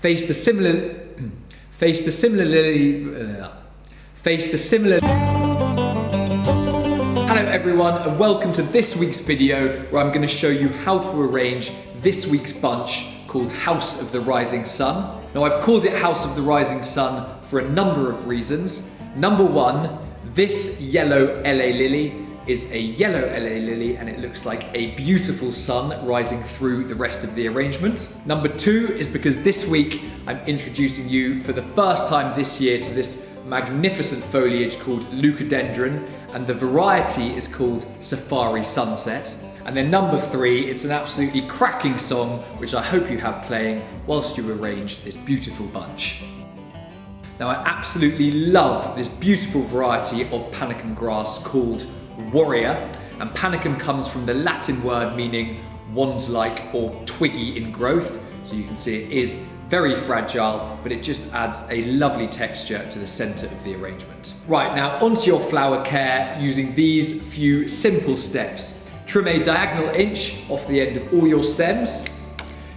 face the similar Hello everyone, and welcome to this week's video where I'm going to show you how to arrange this week's bunch called House of the Rising Sun. Now I've called it House of the Rising Sun for a number of reasons. Number one, this yellow LA lily is a yellow LA lily and it looks like a beautiful sun rising through the rest of the arrangement. Number two is because this week I'm introducing you for the first time this year to this magnificent foliage called Leucadendron, and the variety is called Safari Sunset. And then number three, it's an absolutely cracking song which I hope you have playing whilst you arrange this beautiful bunch. Now I absolutely love this beautiful variety of panicum grass called Warrior, and panicum comes from the Latin word meaning wand-like or twiggy in growth, so you can see it is very fragile, but it just adds a lovely texture to the centre of the arrangement. Right, now onto your flower care using these few simple steps. Trim a diagonal inch off the end of all your stems,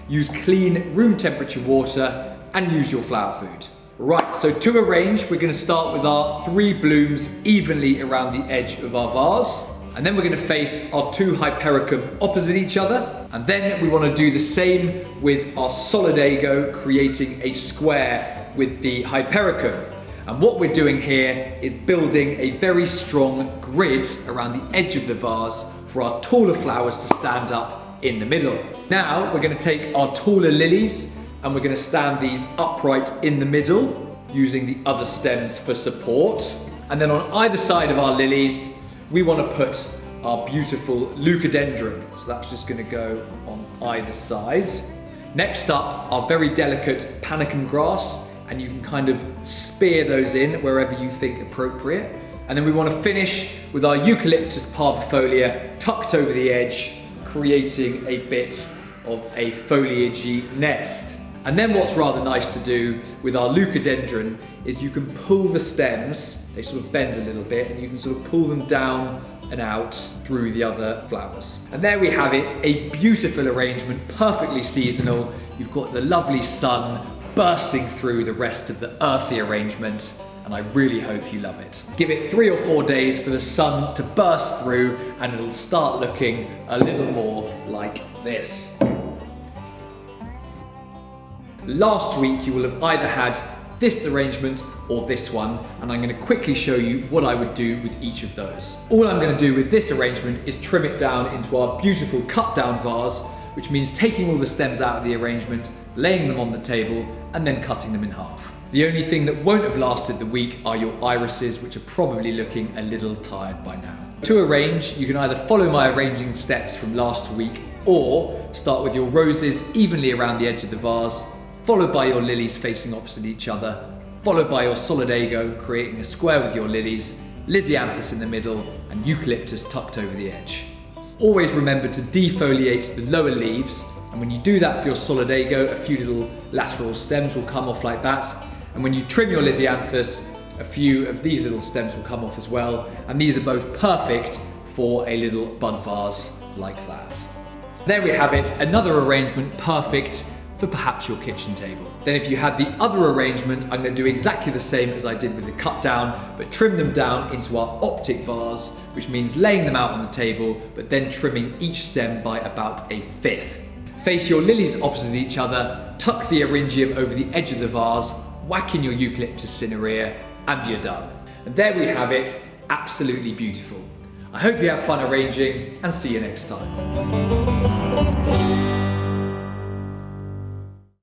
use clean room temperature water, and use your flower food. Right, so to arrange, we're going to start with our 3 blooms evenly around the edge of our vase. And then we're going to face our 2 hypericum opposite each other. And then we want to do the same with our solidago, creating a square with the hypericum. And what we're doing here is building a very strong grid around the edge of the vase for our taller flowers to stand up in the middle. Now we're going to take our taller lilies and we're going to stand these upright in the middle using the other stems for support. And then on either side of our lilies, we want to put our beautiful leucadendron. So that's just going to go on either side. Next up, our very delicate panicum grass, and you can kind of spear those in wherever you think appropriate. And then we want to finish with our eucalyptus parvifolia tucked over the edge, creating a bit of a foliagey nest. And then what's rather nice to do with our leucadendron is you can pull the stems, they sort of bend a little bit, and you can sort of pull them down and out through the other flowers. And there we have it, a beautiful arrangement, perfectly seasonal. You've got the lovely sun bursting through the rest of the earthy arrangement, and I really hope you love it. Give it 3 or 4 days for the sun to burst through and it'll start looking a little more like this. Last week you will have either had this arrangement or this one, and I'm going to quickly show you what I would do with each of those. All I'm going to do with this arrangement is trim it down into our beautiful cut down vase, which means taking all the stems out of the arrangement, laying them on the table, and then cutting them in half. The only thing that won't have lasted the week are your irises, which are probably looking a little tired by now. To arrange, you can either follow my arranging steps from last week or start with your roses evenly around the edge of the vase, followed by your lilies facing opposite each other, followed by your solidago, creating a square with your lilies, lisianthus in the middle, and eucalyptus tucked over the edge. Always remember to defoliate the lower leaves, and when you do that for your solidago, a few little lateral stems will come off like that, and when you trim your lisianthus, a few of these little stems will come off as well, and these are both perfect for a little bud vase like that. There we have it, another arrangement perfect for perhaps your kitchen table. Then if you had the other arrangement, I'm going to do exactly the same as I did with the cut down, but trim them down into our optic vase, which means laying them out on the table, but then trimming each stem by about 1/5. Face your lilies opposite each other, tuck the eryngium over the edge of the vase, whack in your eucalyptus cinerea, and you're done. And there we have it, absolutely beautiful. I hope you have fun arranging, and see you next time.